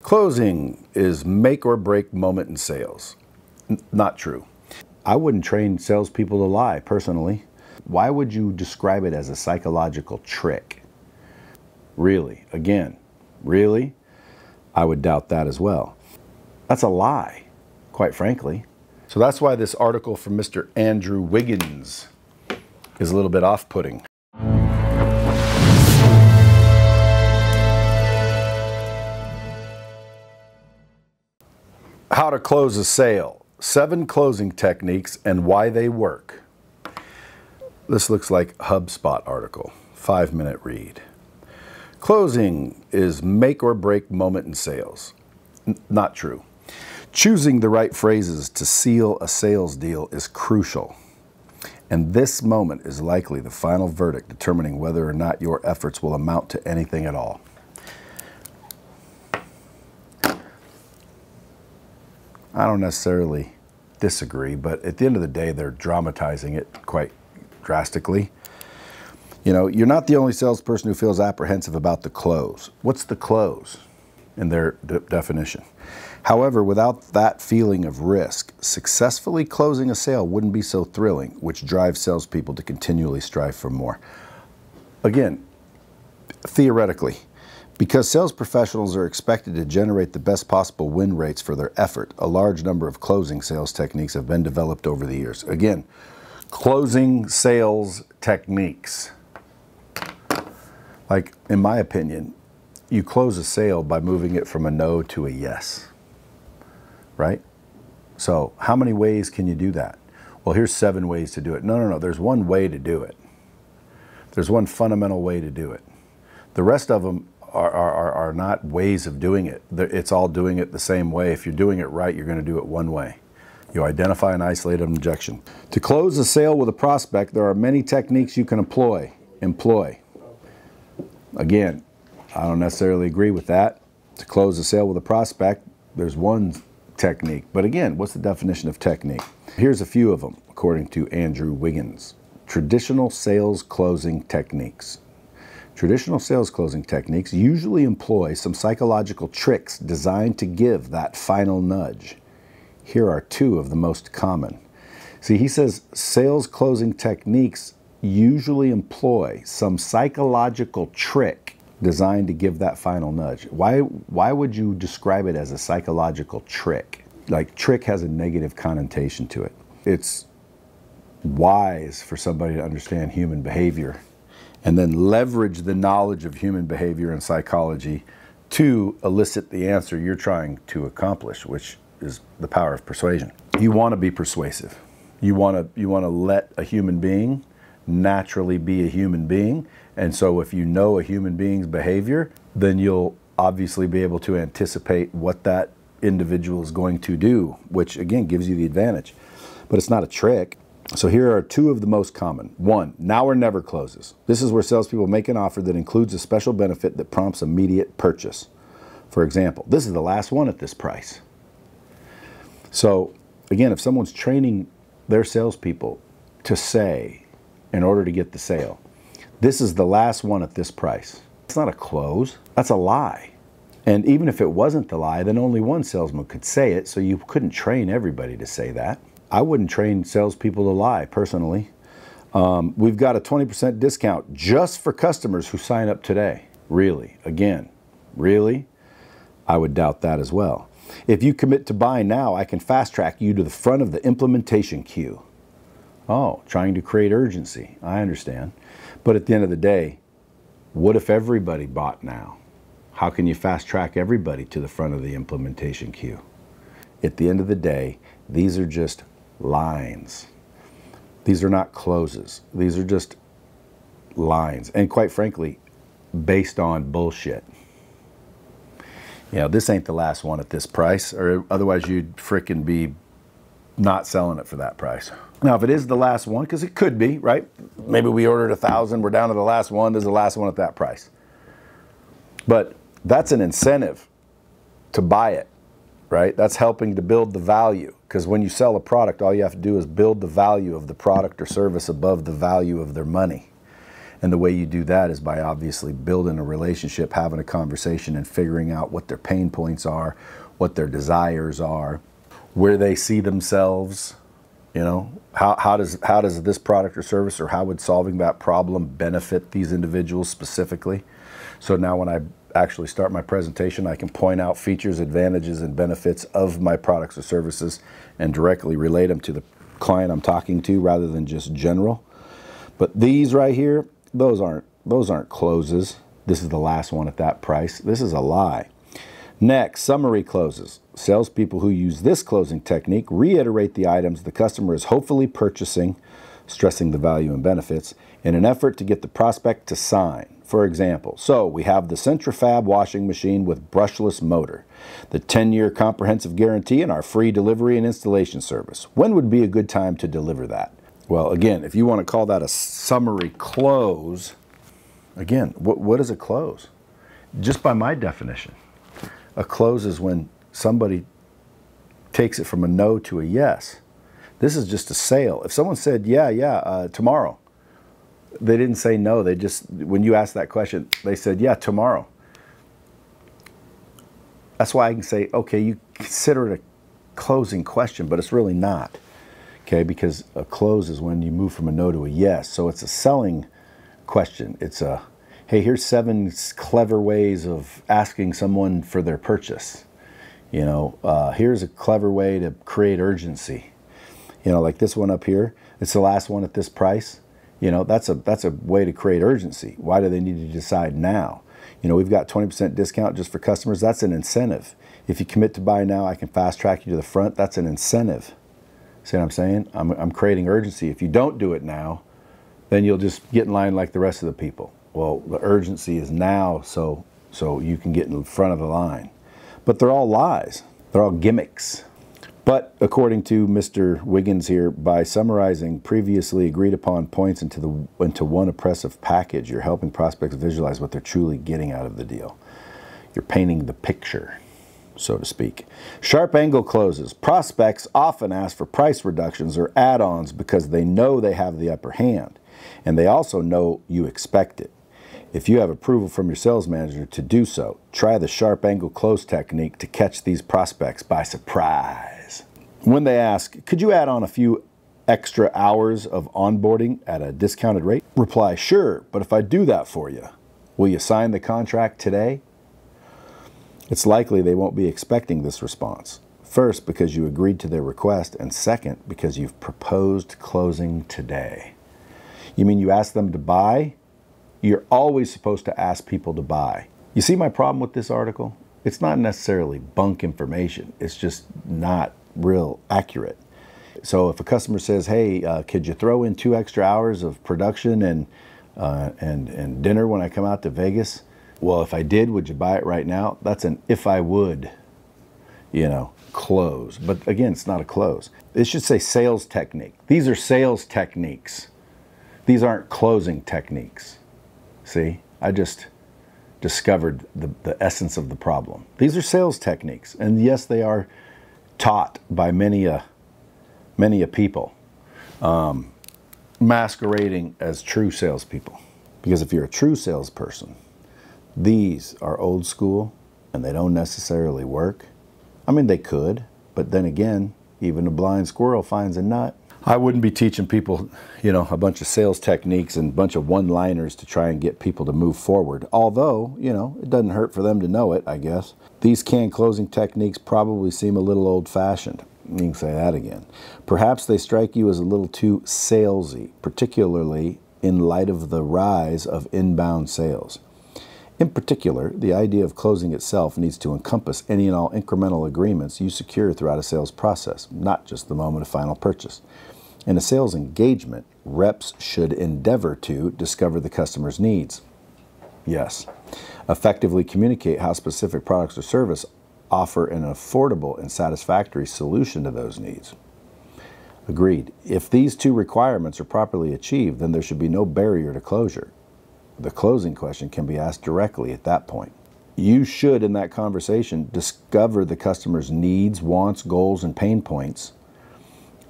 Closing is make or break moment in sales. Not true. I wouldn't train salespeople to lie, personally. Why would you describe it as a psychological trick? Really? Again, really? I would doubt that as well. That's a lie, quite frankly. So that's why this article from Mr. Andrew Wiggins is a little bit off-putting. How to close a sale. 7 closing techniques and why they work. This looks like Hubspot article. 5-minute read. Closing is make or break moment in sales. Not true. Choosing the right phrases to seal a sales deal is crucial. And this moment is likely the final verdict determining whether or not your efforts will amount to anything at all. I don't necessarily disagree, but at the end of the day, they're dramatizing it quite drastically. You know, you're not the only salesperson who feels apprehensive about the close. What's the close in their definition? However, without that feeling of risk, successfully closing a sale wouldn't be so thrilling, which drives salespeople to continually strive for more. Again, theoretically, because sales professionals are expected to generate the best possible win rates for their effort, a large number of closing sales techniques have been developed over the years. Again, closing sales techniques. Like, in my opinion, you close a sale by moving it from a no to a yes, right? So how many ways can you do that? Well, here's 7 ways to do it. No, there's one way to do it. There's one fundamental way to do it. The rest of them are not ways of doing it. It's all doing it the same way. If you're doing it right, you're going to do it one way. You identify and isolate an objection. To close a sale with a prospect, there are many techniques you can employ. Again, I don't necessarily agree with that. To close a sale with a prospect, there's one technique. But again, what's the definition of technique? Here's a few of them, according to Andrew Wiggins. Traditional sales closing techniques. Traditional sales closing techniques usually employ some psychological tricks designed to give that final nudge. Here are 2 of the most common. See, he says sales closing techniques usually employ some psychological trick designed to give that final nudge. Why would you describe it as a psychological trick? Like, trick has a negative connotation to it. It's wise for somebody to understand human behavior and then leverage the knowledge of human behavior and psychology to elicit the answer you're trying to accomplish, which is the power of persuasion. You want to be persuasive. You want to let a human being naturally be a human being. And so if you know a human being's behavior, then you'll obviously be able to anticipate what that individual is going to do, which again gives you the advantage. But it's not a trick. So here are 2 of the most common. 1, now or never closes. This is where salespeople make an offer that includes a special benefit that prompts immediate purchase. For example, this is the last one at this price. So again, if someone's training their salespeople to say, in order to get the sale, this is the last one at this price, it's not a close, that's a lie. And even if it wasn't the lie, then only one salesman could say it, so you couldn't train everybody to say that. I wouldn't train salespeople to lie, personally. We've got a 20% discount just for customers who sign up today. Really? Again, really? I would doubt that as well. If you commit to buy now, I can fast track you to the front of the implementation queue. Oh, trying to create urgency. I understand. But at the end of the day, what if everybody bought now? How can you fast track everybody to the front of the implementation queue? At the end of the day, these are just lines. These are not closes. These are just lines. And quite frankly, based on bullshit. You know, this ain't the last one at this price, or otherwise you'd frickin' be not selling it for that price. Now, if it is the last one, because it could be, right? Maybe we ordered 1,000, we're down to the last one, this is the last one at that price. But that's an incentive to buy it, right? That's helping to build the value. Because when you sell a product, all you have to do is build the value of the product or service above the value of their money. And the way you do that is by obviously building a relationship, having a conversation, and figuring out what their pain points are, what their desires are, where they see themselves. You know, how does this product or service, or how would solving that problem benefit these individuals specifically? So now when I actually start my presentation, I can point out features, advantages, and benefits of my products or services and directly relate them to the client I'm talking to rather than just general. But these right here, those aren't closes. This is the last one at that price. This is a lie. Next, summary closes. Salespeople who use this closing technique reiterate the items the customer is hopefully purchasing, stressing the value and benefits, in an effort to get the prospect to sign. For example, so we have the Centrifab washing machine with brushless motor, the 10-year comprehensive guarantee, and our free delivery and installation service. When would be a good time to deliver that? Well, again, if you want to call that a summary close, again, what is a close? Just by my definition, a close is when somebody takes it from a no to a yes. This is just a sale. If someone said, yeah, tomorrow, they didn't say no. They just, when you asked that question, they said, yeah, tomorrow. That's why I can say, okay, you consider it a closing question, but it's really not. Okay, because a close is when you move from a no to a yes. So it's a selling question. It's a, hey, here's 7 clever ways of asking someone for their purchase. You know, here's a clever way to create urgency. You know, like this one up here, it's the last one at this price. You know, that's a way to create urgency. Why do they need to decide now? You know, we've got 20% discount just for customers. That's an incentive. If you commit to buy now, I can fast track you to the front. That's an incentive. See what I'm saying? I'm creating urgency. If you don't do it now, then you'll just get in line like the rest of the people. Well, the urgency is now so you can get in front of the line. But they're all lies. They're all gimmicks. But according to Mr. Wiggins here, by summarizing previously agreed upon points into one oppressive package, you're helping prospects visualize what they're truly getting out of the deal. You're painting the picture, so to speak. Sharp angle closes. Prospects often ask for price reductions or add-ons because they know they have the upper hand, and they also know you expect it. If you have approval from your sales manager to do so, try the sharp angle close technique to catch these prospects by surprise. When they ask, could you add on a few extra hours of onboarding at a discounted rate? Reply, sure, but if I do that for you, will you sign the contract today? It's likely they won't be expecting this response. First, because you agreed to their request, and second, because you've proposed closing today. You mean you asked them to buy? You're always supposed to ask people to buy. You see my problem with this article? It's not necessarily bunk information. It's just not real accurate. So if a customer says, hey, could you throw in 2 extra hours of production and dinner when I come out to Vegas? Well, if I did, would you buy it right now? That's an if I would, you know, close. But again, it's not a close. It should say sales technique. These are sales techniques. These aren't closing techniques. See, I just discovered the essence of the problem. These are sales techniques. And yes, they are taught by many a people, masquerading as true salespeople. Because if you're a true salesperson, these are old school and they don't necessarily work. I mean, they could, but then again, even a blind squirrel finds a nut. I wouldn't be teaching people, you know, a bunch of sales techniques and a bunch of one-liners to try and get people to move forward. Although, you know, it doesn't hurt for them to know it, I guess. These canned closing techniques probably seem a little old-fashioned. You can say that again. Perhaps they strike you as a little too salesy, particularly in light of the rise of inbound sales. In particular, the idea of closing itself needs to encompass any and all incremental agreements you secure throughout a sales process, not just the moment of final purchase. In a sales engagement, reps should endeavor to discover the customer's needs. Yes. Effectively communicate how specific products or service offer an affordable and satisfactory solution to those needs. Agreed. If these 2 requirements are properly achieved, then there should be no barrier to closure. The closing question can be asked directly at that point. You should, in that conversation, discover the customer's needs, wants, goals, and pain points,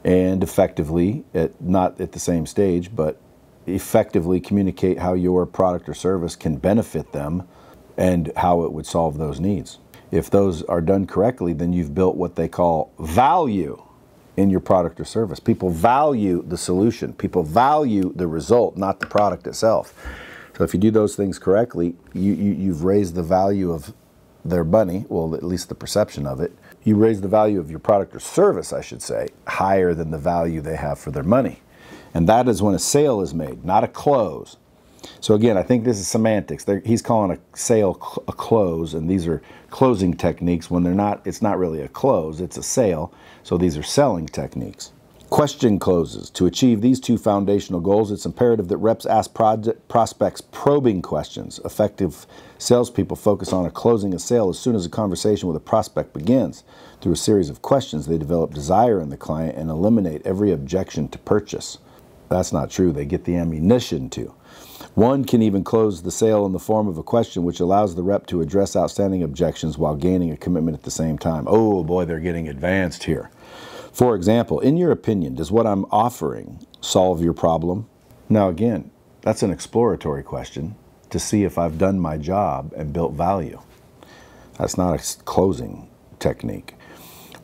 and effectively, not at the same stage, but effectively communicate how your product or service can benefit them and how it would solve those needs. If those are done correctly, then you've built what they call value in your product or service. People value the solution. People value the result, not the product itself. So if you do those things correctly, you've raised the value of their money, well, at least the perception of it. You raise the value of your product or service, I should say, higher than the value they have for their money. And that is when a sale is made, not a close. So again, I think this is semantics. He's calling a sale a close, and these are closing techniques when they're not, it's not really a close, it's a sale. So these are selling techniques. Question closes. To achieve these two foundational goals, it's imperative that reps ask prospects probing questions. Effective salespeople focus on closing a sale as soon as a conversation with a prospect begins. Through a series of questions, they develop desire in the client and eliminate every objection to purchase. That's not true. They get the ammunition to. One can even close the sale in the form of a question, which allows the rep to address outstanding objections while gaining a commitment at the same time. Oh boy, they're getting advanced here. For example, in your opinion, does what I'm offering solve your problem? Now again, that's an exploratory question to see if I've done my job and built value. That's not a closing technique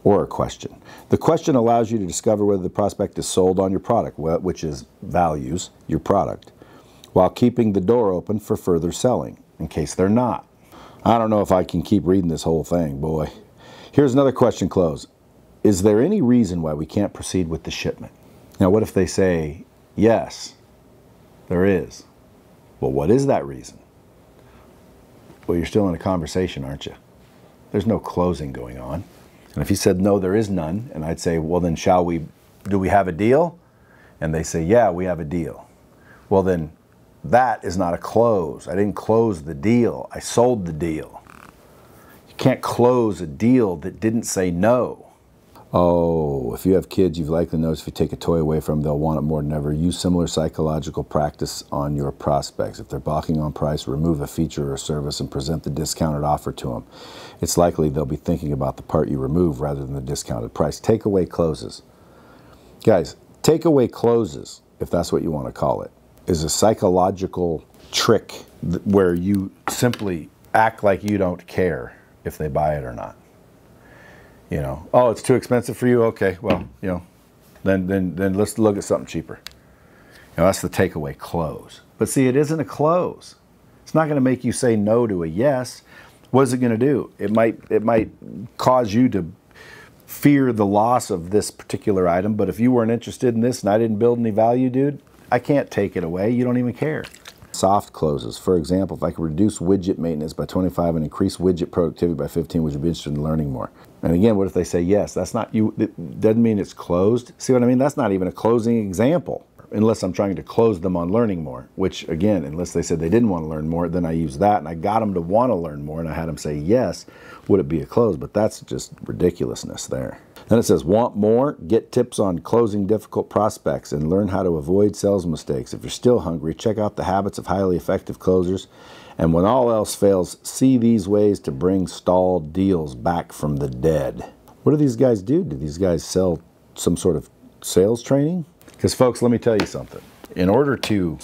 or a question. The question allows you to discover whether the prospect is sold on your product, which is values your product, while keeping the door open for further selling, in case they're not. I don't know if I can keep reading this whole thing, boy. Here's another question close. Is there any reason why we can't proceed with the shipment? Now, what if they say, yes, there is? Well, what is that reason? Well, you're still in a conversation, aren't you? There's no closing going on. And if he said, no, there is none, and I'd say, well, then do we have a deal? And they say, yeah, we have a deal. Well, then that is not a close. I didn't close the deal. I sold the deal. You can't close a deal that didn't say no. Oh, if you have kids, you've likely noticed if you take a toy away from them, they'll want it more than ever. Use similar psychological practice on your prospects. If they're balking on price, remove a feature or service and present the discounted offer to them. It's likely they'll be thinking about the part you remove rather than the discounted price. Takeaway closes. Guys, takeaway closes, if that's what you want to call it, is a psychological trick where you simply act like you don't care if they buy it or not. You know, oh, it's too expensive for you? Okay, well, you know, then let's look at something cheaper. You know, that's the takeaway close. But see, it isn't a close. It's not going to make you say no to a yes. What is it going to do? It might cause you to fear the loss of this particular item, but if you weren't interested in this and I didn't build any value, dude, I can't take it away. You don't even care. Soft closes. For example, if I could reduce widget maintenance by 25 and increase widget productivity by 15, would you be interested in learning more? And again, what if they say yes? That's not you. It doesn't mean it's closed. See what I mean? That's not even a closing example, unless I'm trying to close them on learning more, which again, unless they said they didn't want to learn more, then I use that and I got them to want to learn more and I had them say yes, would it be a close? But that's just ridiculousness there. Then it says, want more? Get tips on closing difficult prospects and learn how to avoid sales mistakes. If you're still hungry, check out the habits of highly effective closers. And when all else fails, see these ways to bring stalled deals back from the dead. What do these guys do? Do these guys sell some sort of sales training? Because folks, let me tell you something. In order to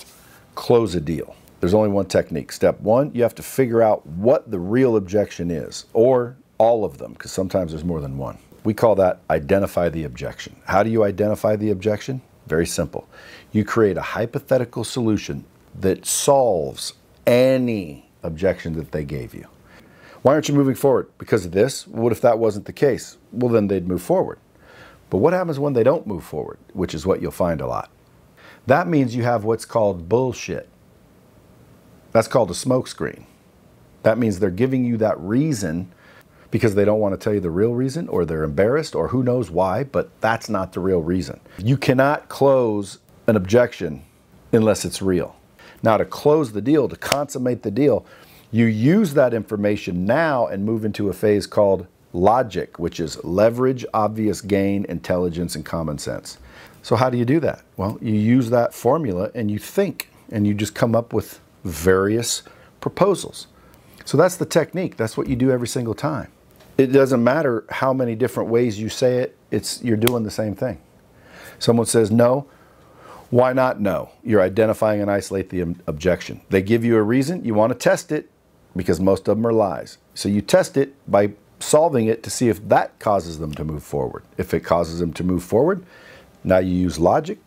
close a deal, there's only one technique. Step one, you have to figure out what the real objection is, or all of them, because sometimes there's more than one. We call that identify the objection. How do you identify the objection? Very simple. You create a hypothetical solution that solves any objection that they gave you. Why aren't you moving forward? Because of this? What if that wasn't the case? Well, then they'd move forward. But what happens when they don't move forward, which is what you'll find a lot? That means you have what's called bullshit. That's called a smokescreen. That means they're giving you that reason because they don't want to tell you the real reason, or they're embarrassed, or who knows why, but that's not the real reason. You cannot close an objection unless it's real. Now, to close the deal, to consummate the deal, you use that information now and move into a phase called logic, which is leverage, obvious gain, intelligence, and common sense. So how do you do that? Well, you use that formula and you think, and you just come up with various proposals. So that's the technique. That's what you do every single time. It doesn't matter how many different ways you say it, you're doing the same thing. Someone says no. Why not? No. You're identifying and isolate the objection. They give you a reason. You want to test it because most of them are lies. So you test it by solving it to see if that causes them to move forward. If it causes them to move forward, now you use logic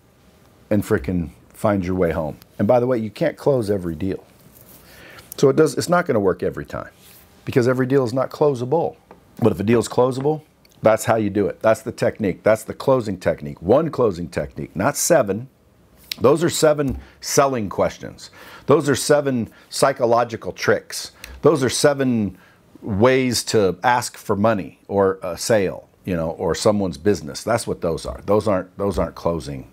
and frickin' find your way home. And by the way, you can't close every deal. So it's not going to work every time because every deal is not closable. But if a deal is closable, that's how you do it. That's the technique. That's the closing technique. One closing technique, not 7. Those are 7 selling questions. Those are 7 psychological tricks. Those are 7 ways to ask for money or a sale, you know, or someone's business. That's what those are. Those aren't closing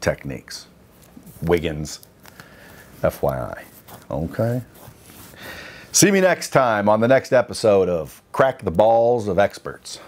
techniques. Wiggins, FYI. Okay. See me next time on the next episode of Crack the Balls of Experts.